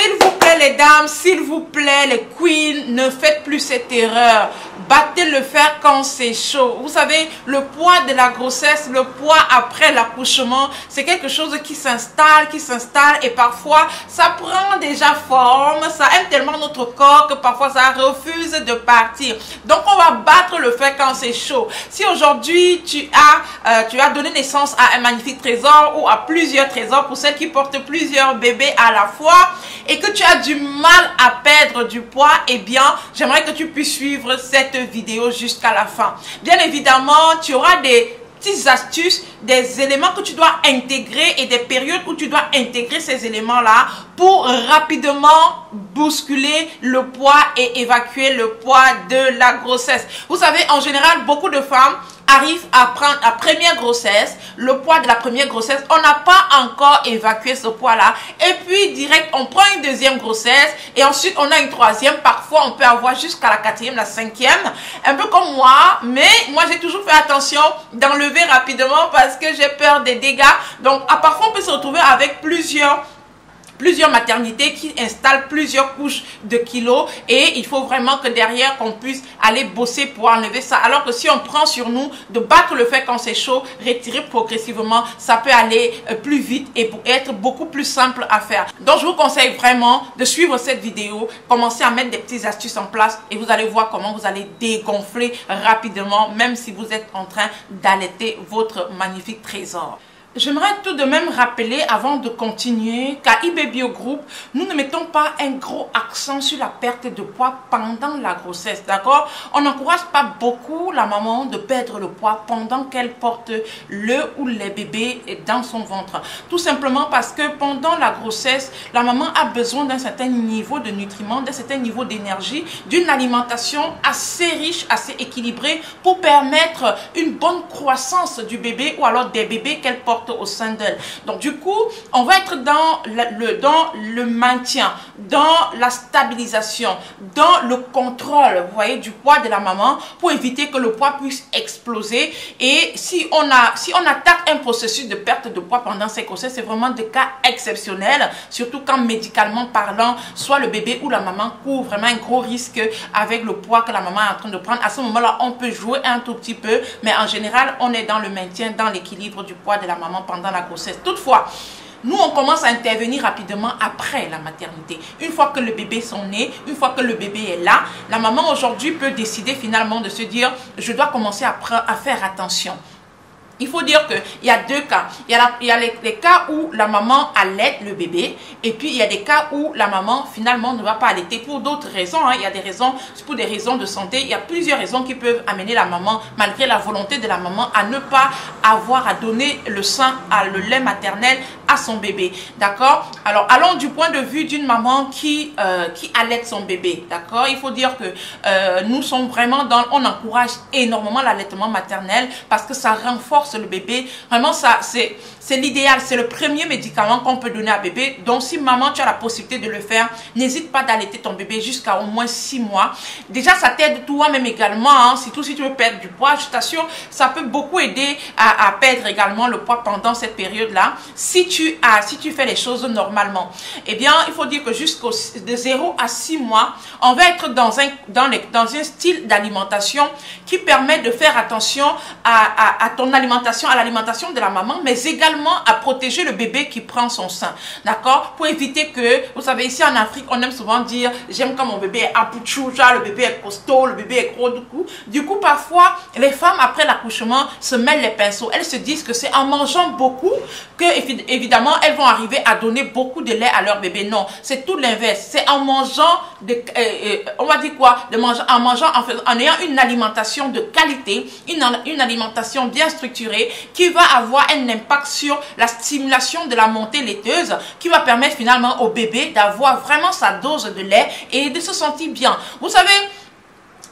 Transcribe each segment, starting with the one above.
S'il vous plaît les dames, s'il vous plaît les queens, ne faites plus cette erreur. Battez le fer quand c'est chaud. Vous savez, le poids de la grossesse, le poids après l'accouchement, c'est quelque chose qui s'installe et parfois ça prend déjà forme, ça aime tellement notre corps que parfois ça refuse de partir. Donc on va battre le fer quand c'est chaud. Si aujourd'hui tu as donné naissance à un magnifique trésor ou à plusieurs trésors, pour celles qui portent plusieurs bébés à la fois et que tu as du mal à perdre du poids, eh bien j'aimerais que tu puisses suivre cette vidéo jusqu'à la fin. Bien évidemment, tu auras des petites astuces, des éléments que tu dois intégrer et des périodes où tu dois intégrer ces éléments-là pour rapidement bousculer le poids et évacuer le poids de la grossesse. Vous savez, en général, beaucoup de femmes arrive à prendre la première grossesse, le poids de la première grossesse, on n'a pas encore évacué ce poids-là, et puis direct, on prend une deuxième grossesse, et ensuite on a une troisième, parfois on peut avoir jusqu'à la quatrième, la cinquième, un peu comme moi, mais moi j'ai toujours fait attention d'enlever rapidement parce que j'ai peur des dégâts, donc parfois on peut se retrouver avec plusieurs maternités qui installent plusieurs couches de kilos et il faut vraiment que derrière qu'on puisse aller bosser pour enlever ça. Alors que si on prend sur nous de battre le fer quand c'est chaud, retirer progressivement, ça peut aller plus vite et être beaucoup plus simple à faire. Donc je vous conseille vraiment de suivre cette vidéo, commencer à mettre des petites astuces en place et vous allez voir comment vous allez dégonfler rapidement même si vous êtes en train d'allaiter votre magnifique trésor. J'aimerais tout de même rappeler avant de continuer qu'à eBay Bio Group, nous ne mettons pas un gros accent sur la perte de poids pendant la grossesse, d'accord? On n'encourage pas beaucoup la maman de perdre le poids pendant qu'elle porte le ou les bébés dans son ventre. Tout simplement parce que pendant la grossesse, la maman a besoin d'un certain niveau de nutriments, d'un certain niveau d'énergie, d'une alimentation assez riche, assez équilibrée pour permettre une bonne croissance du bébé ou alors des bébés qu'elle porte au sein d'elle. Donc du coup, on va être dans le maintien, dans la stabilisation, dans le contrôle, vous voyez, du poids de la maman pour éviter que le poids puisse exploser. Et si on attaque un processus de perte de poids pendant ces grossesses, c'est vraiment des cas exceptionnels, surtout quand médicalement parlant, soit le bébé ou la maman court vraiment un gros risque avec le poids que la maman est en train de prendre. À ce moment-là, on peut jouer un tout petit peu, mais en général, on est dans le maintien, dans l'équilibre du poids de la maman pendant la grossesse. Toutefois, nous, on commence à intervenir rapidement après la maternité. Une fois que le bébé est né, une fois que le bébé est là, la maman aujourd'hui peut décider finalement de se dire, je dois commencer à faire attention. Il faut dire qu'il y a deux cas. Il y a les cas où la maman allaite le bébé et puis il y a des cas où la maman finalement ne va pas allaiter pour d'autres raisons. Il y a des raisons, pour des raisons de santé. Il y a plusieurs raisons qui peuvent amener la maman, malgré la volonté de la maman, à ne pas avoir à donner le sein, le lait maternel à son bébé. D'accord? Alors allons du point de vue d'une maman qui allaite son bébé. D'accord? Il faut dire que nous sommes vraiment on encourage énormément l'allaitement maternel parce que ça renforce le bébé. Vraiment, ça c'est l'idéal, c'est le premier médicament qu'on peut donner à bébé. Donc si maman tu as la possibilité de le faire, n'hésite pas d'allaiter ton bébé jusqu'à au moins 6 mois. Déjà ça t'aide toi-même également, hein, surtout si tu veux perdre du poids. Je t'assure, ça peut beaucoup aider à perdre également le poids pendant cette période là si tu fais les choses normalement. Eh bien il faut dire que de 0 à 6 mois, on va être dans un style d'alimentation qui permet de faire attention à ton alimentation, à l'alimentation de la maman, mais également à protéger le bébé qui prend son sein, d'accord? Pour éviter que, vous savez, ici en Afrique, on aime souvent dire, j'aime quand mon bébé est apouchouja, le bébé est costaud, le bébé est gros du coup. Du coup, parfois, les femmes, après l'accouchement, se mêlent les pinceaux. Elles se disent que c'est en mangeant beaucoup que, évidemment, elles vont arriver à donner beaucoup de lait à leur bébé. Non, c'est tout l'inverse. C'est en mangeant, on va dire quoi? En ayant une alimentation de qualité, une alimentation bien structurée, qui va avoir un impact sur la stimulation de la montée laiteuse, qui va permettre finalement au bébé d'avoir vraiment sa dose de lait et de se sentir bien. Vous savez,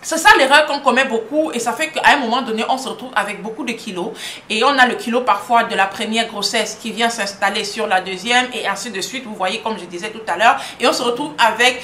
C'est ça l'erreur qu'on commet beaucoup et ça fait qu'à un moment donné, on se retrouve avec beaucoup de kilos et on a le kilo parfois de la première grossesse qui vient s'installer sur la deuxième et ainsi de suite, vous voyez comme je disais tout à l'heure, et on se retrouve avec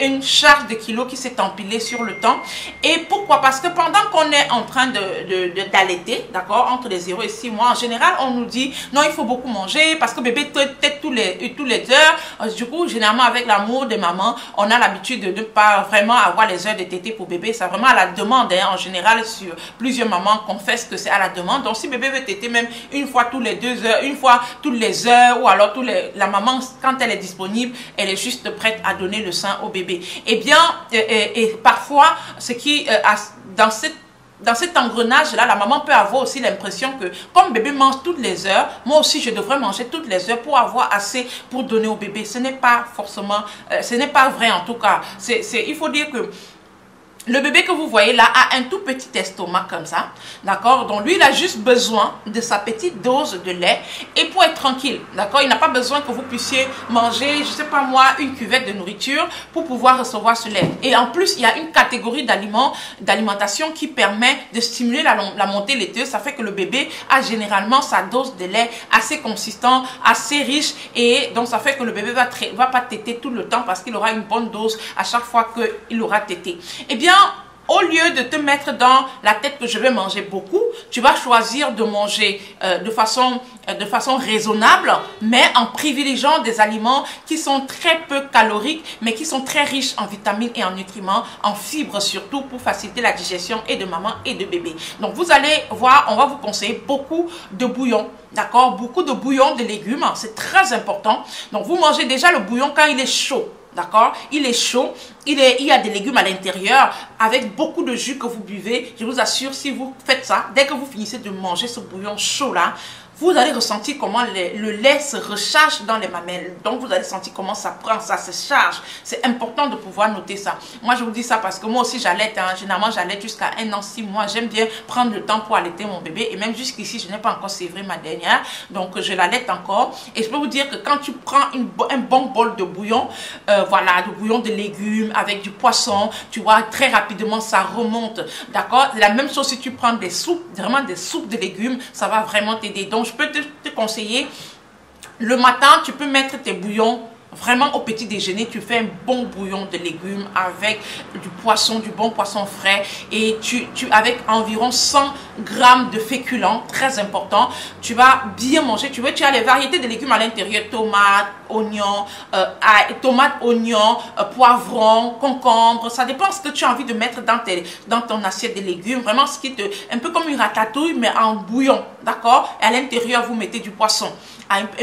une charge de kilos qui s'est empilée sur le temps. Et pourquoi? Parce que pendant qu'on est en train d'allaiter, d'accord, entre les 0 et 6 mois, en général, on nous dit non, il faut beaucoup manger parce que bébé tète tous les heures. Du coup, généralement avec l'amour des mamans, on a l'habitude de ne pas vraiment avoir les heures de tétée pour bébé. C'est vraiment à la demande, hein. En général, sur plusieurs mamans confessent que c'est à la demande. Donc, si bébé veut téter même une fois tous les 2 heures, une fois toutes les heures, ou alors la maman, quand elle est disponible, elle est juste prête à donner le sein au bébé. Eh bien, et parfois, ce qui, dans cet engrenage-là, la maman peut avoir aussi l'impression que comme bébé mange toutes les heures, moi aussi je devrais manger toutes les heures pour avoir assez pour donner au bébé. Ce n'est pas forcément, ce n'est pas vrai en tout cas. Il faut dire que le bébé que vous voyez là a un tout petit estomac comme ça, d'accord? Donc lui, il a juste besoin de sa petite dose de lait et pour être tranquille, d'accord? Il n'a pas besoin que vous puissiez manger, je sais pas moi, une cuvette de nourriture pour pouvoir recevoir ce lait. Et en plus, il y a une catégorie d'alimentation qui permet de stimuler la montée laiteuse. Ça fait que le bébé a généralement sa dose de lait assez consistant, assez riche et donc ça fait que le bébé va pas téter tout le temps parce qu'il aura une bonne dose à chaque fois qu'il aura tété. Eh bien, au lieu de te mettre dans la tête que je vais manger beaucoup, tu vas choisir de manger de façon raisonnable, mais en privilégiant des aliments qui sont très peu caloriques, mais qui sont très riches en vitamines et en nutriments, en fibres surtout, pour faciliter la digestion et de maman et de bébé. Donc, vous allez voir, on va vous conseiller beaucoup de bouillon. D'accord? Beaucoup de bouillon de légumes, c'est très important. Donc, vous mangez déjà le bouillon quand il est chaud. D'accord? Il est chaud, il y a des légumes à l'intérieur avec beaucoup de jus que vous buvez. Je vous assure, si vous faites ça, dès que vous finissez de manger ce bouillon chaud là, vous allez ressentir comment le lait se recharge dans les mamelles. Donc, vous allez sentir comment ça prend, ça se charge. C'est important de pouvoir noter ça. Moi, je vous dis ça parce que moi aussi, j'allaite. Hein. Généralement, j'allaite jusqu'à 1 an, 6 mois. J'aime bien prendre le temps pour allaiter mon bébé. Et même jusqu'ici, je n'ai pas encore sévré ma dernière. Donc, je l'allaite encore. Et je peux vous dire que quand tu prends un bon bol de bouillon, voilà, de bouillon de légumes avec du poisson, tu vois, très rapidement, ça remonte. D'accord? La même chose si tu prends des soupes, vraiment des soupes de légumes, ça va vraiment t'aider. Donc, je peux te conseiller, le matin, tu peux mettre tes bouillons vraiment au petit déjeuner, tu fais un bon bouillon de légumes avec du poisson, du bon poisson frais et avec environ 100 grammes de féculents, très important. Tu vas bien manger, tu as les variétés de légumes à l'intérieur, tomates, oignons, poivrons, concombres, ça dépend de ce que tu as envie de mettre dans ton assiette de légumes, vraiment un peu comme une ratatouille mais en bouillon, d'accord? Et à l'intérieur, vous mettez du poisson.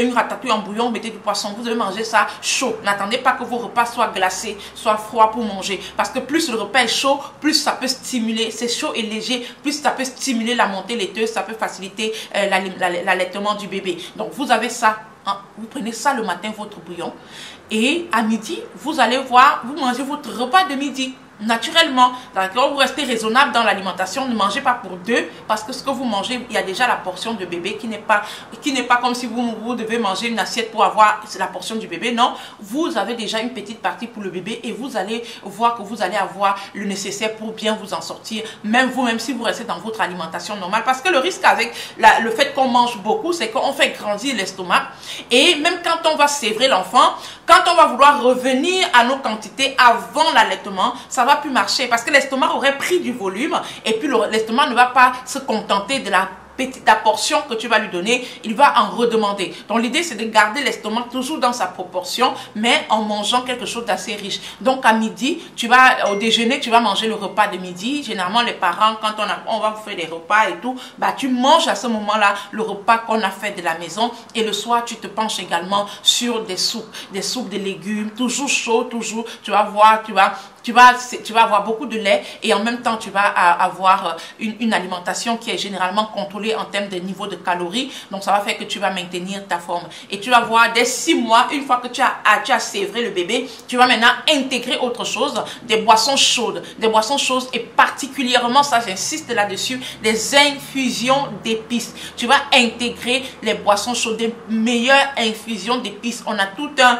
Une ratatouille en bouillon, vous mettez du poisson, vous devez manger ça chaud. N'attendez pas que vos repas soient glacés, soient froids pour manger. Parce que plus le repas est chaud, plus ça peut stimuler, c'est chaud et léger, plus ça peut stimuler la montée laiteuse, ça peut faciliter l'allaitement du bébé. Donc vous avez ça, hein, vous prenez ça le matin, votre bouillon. Et à midi, vous allez voir, vous mangez votre repas de midi. Naturellement, d'accord, vous restez raisonnable dans l'alimentation, ne mangez pas pour deux parce que ce que vous mangez, il y a déjà la portion de bébé qui n'est pas comme si vous devez manger une assiette pour avoir la portion du bébé. Non, vous avez déjà une petite partie pour le bébé et vous allez voir que vous allez avoir le nécessaire pour bien vous en sortir, même si vous restez dans votre alimentation normale. Parce que le risque avec le fait qu'on mange beaucoup, c'est qu'on fait grandir l'estomac et même quand on va sévrer l'enfant, quand on va vouloir revenir à nos quantités avant l'allaitement, ça va plus marcher parce que l'estomac aurait pris du volume et puis l'estomac ne va pas se contenter de la portion que tu vas lui donner, il va en redemander. Donc l'idée c'est de garder l'estomac toujours dans sa proportion mais en mangeant quelque chose d'assez riche. Donc à midi, au déjeuner, tu vas manger le repas de midi. Généralement les parents, quand on va vous faire des repas et tout, bah tu manges à ce moment-là le repas qu'on a fait de la maison et le soir tu te penches également sur des soupes de légumes, toujours chaud, toujours, tu vas voir, tu vas avoir beaucoup de lait et en même temps tu vas avoir une alimentation qui est généralement contrôlée contrôler en termes de niveau de calories. Donc ça va faire que tu vas maintenir ta forme. Et tu vas voir, dès 6 mois, une fois que tu as sévré le bébé, tu vas maintenant intégrer autre chose, des boissons chaudes. Des boissons chaudes et particulièrement, ça j'insiste là-dessus, des infusions d'épices. Tu vas intégrer les boissons chaudes, des meilleures infusions d'épices. On a tout un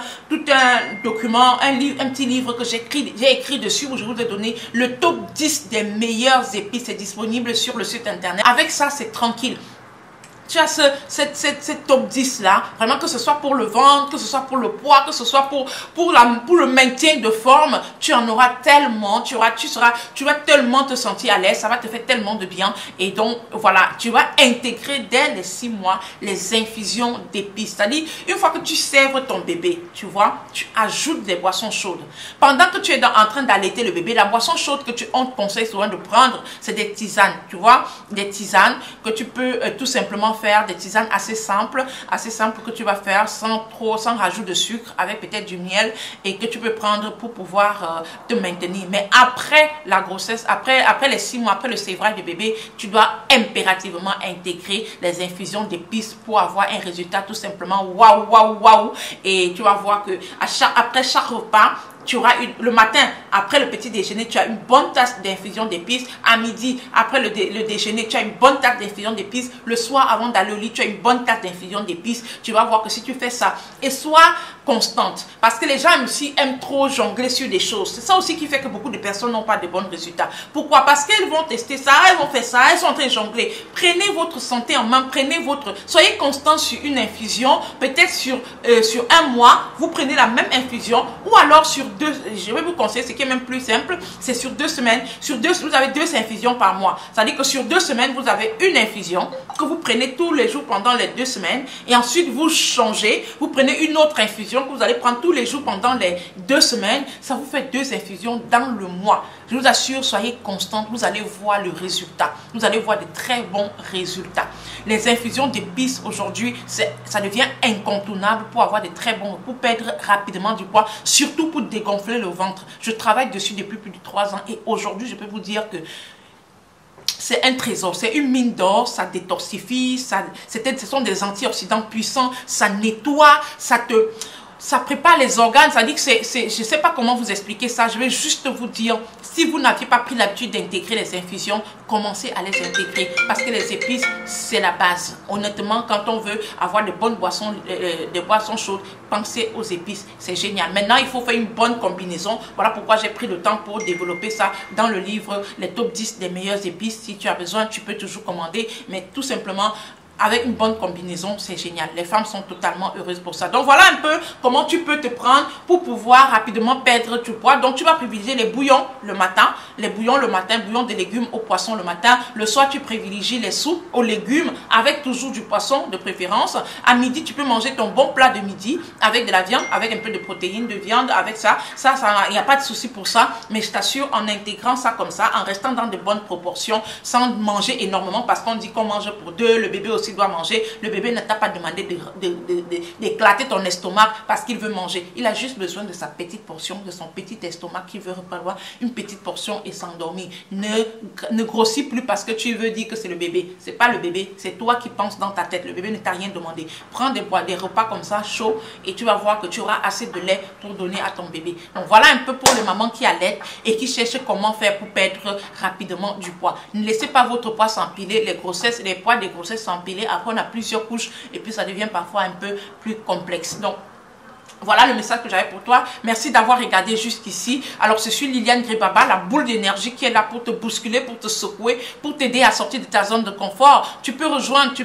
document, un petit livre que j'ai écrit dessus où je vous ai donné le top 10 des meilleures épices. C'est disponible sur le site internet. Avec ça, c'est tranquille. Tu as cette top 10 là, vraiment, que ce soit pour le ventre, que ce soit pour le poids, que ce soit pour le maintien de forme, tu en auras tellement, tu vas tellement te sentir à l'aise, ça va te faire tellement de bien. Et donc voilà, tu vas intégrer dès les 6 mois les infusions d'épices. C'est-à-dire, une fois que tu sèvres ton bébé, tu vois, tu ajoutes des boissons chaudes. Pendant que tu es en train d'allaiter le bébé, la boisson chaude que on te conseille souvent de prendre, c'est des tisanes, tu vois, des tisanes que tu peux tout simplement faire, des tisanes assez simples que tu vas faire sans rajout de sucre, avec peut-être du miel, et que tu peux prendre pour pouvoir te maintenir. Mais après la grossesse, après les 6 mois, après le sévrage du bébé, tu dois impérativement intégrer les infusions d'épices pour avoir un résultat tout simplement waouh. Et tu vas voir que après chaque repas, tu auras le matin, après le petit déjeuner, tu as une bonne tasse d'infusion d'épices. À midi, après le déjeuner, tu as une bonne tasse d'infusion d'épices. Le soir, avant d'aller au lit, tu as une bonne tasse d'infusion d'épices. Tu vas voir que si tu fais ça, et sois constante, parce que les gens aussi aiment trop jongler sur des choses. C'est ça aussi qui fait que beaucoup de personnes n'ont pas de bons résultats. Pourquoi? Parce qu'elles vont tester ça, elles vont faire ça, elles sont en train de jongler. Prenez votre santé en main, soyez constant sur une infusion, peut-être sur 1 mois, vous prenez la même infusion, ou alors sur 2, je vais vous conseiller ce qui est même plus simple, c'est sur 2 semaines. Vous avez 2 infusions par mois. C'est-à-dire que sur 2 semaines, vous avez une infusion que vous prenez tous les jours pendant les 2 semaines, et ensuite vous changez, vous prenez une autre infusion que vous allez prendre tous les jours pendant les 2 semaines. Ça vous fait 2 infusions dans le mois. Je vous assure, soyez constante, vous allez voir le résultat. Vous allez voir de très bons résultats. Les infusions d'épices aujourd'hui, ça devient incontournable pour avoir de très bons, pour perdre rapidement du poids, surtout pour dégonfler le ventre. Je travaille dessus depuis plus de 3 ans, et aujourd'hui, je peux vous dire que c'est un trésor, c'est une mine d'or, ça détoxifie, ce sont des antioxydants puissants, ça nettoie, ça prépare les organes. Ça dit que je ne sais pas comment vous expliquer ça. Je vais juste vous dire, si vous n'aviez pas pris l'habitude d'intégrer les infusions, commencez à les intégrer, parce que les épices, c'est la base. Honnêtement, quand on veut avoir de bonnes boissons, des boissons chaudes, pensez aux épices, c'est génial. Maintenant, il faut faire une bonne combinaison. Voilà pourquoi j'ai pris le temps pour développer ça dans le livre, les top 10 des meilleures épices. Si tu as besoin, tu peux toujours commander, mais tout simplement, avec une bonne combinaison, c'est génial. Les femmes sont totalement heureuses pour ça. Donc voilà un peu comment tu peux te prendre pour pouvoir rapidement perdre du poids. Donc tu vas privilégier les bouillons le matin, bouillons de légumes au poisson le matin. Le soir, tu privilégies les soupes aux légumes avec toujours du poisson de préférence. À midi, tu peux manger ton bon plat de midi avec de la viande, avec un peu de protéines de viande, avec ça. Il n'y a pas de souci pour ça. Mais je t'assure, en intégrant ça comme ça, en restant dans de bonnes proportions, sans manger énormément, parce qu'on dit qu'on mange pour 2, le bébé aussi doit manger. Le bébé ne t'a pas demandé d'éclater ton estomac parce qu'il veut manger. Il a juste besoin de sa petite portion, de son petit estomac qui veut avoir une petite portion et s'endormir. Ne grossis plus parce que tu veux dire que c'est le bébé. C'est pas le bébé, c'est toi qui penses dans ta tête. Le bébé ne t'a rien demandé. Prends des repas comme ça chauds, et tu vas voir que tu auras assez de lait pour donner à ton bébé. Donc voilà un peu pour les mamans qui allaitent et qui cherchent comment faire pour perdre rapidement du poids. Ne laissez pas votre poids s'empiler. Les poids des grossesses s'empiler. Après, on a plusieurs couches et puis ça devient parfois un peu plus complexe. Donc, voilà le message que j'avais pour toi. Merci d'avoir regardé jusqu'ici. Alors, je suis Liliane Gribaba, la boule d'énergie qui est là pour te bousculer, pour te secouer, pour t'aider à sortir de ta zone de confort. Tu peux rejoindre, je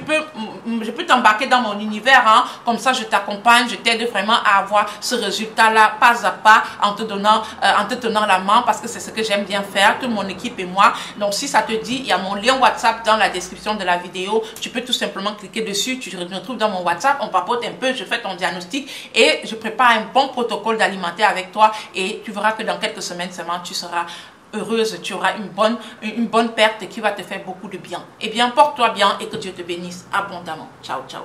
peux t'embarquer dans mon univers. Hein. Comme ça, je t'accompagne, je t'aide vraiment à avoir ce résultat-là, pas à pas, en te tenant la main, parce que c'est ce que j'aime bien faire, toute mon équipe et moi. Donc, si ça te dit, il y a mon lien WhatsApp dans la description de la vidéo. Tu peux tout simplement cliquer dessus. Tu te retrouves dans mon WhatsApp. On papote un peu, je fais ton diagnostic et je prépare un bon protocole d'alimentaire avec toi, et tu verras que dans quelques semaines seulement, tu seras heureuse, tu auras une bonne perte qui va te faire beaucoup de bien. Eh bien, porte-toi bien et que Dieu te bénisse abondamment. Ciao, ciao.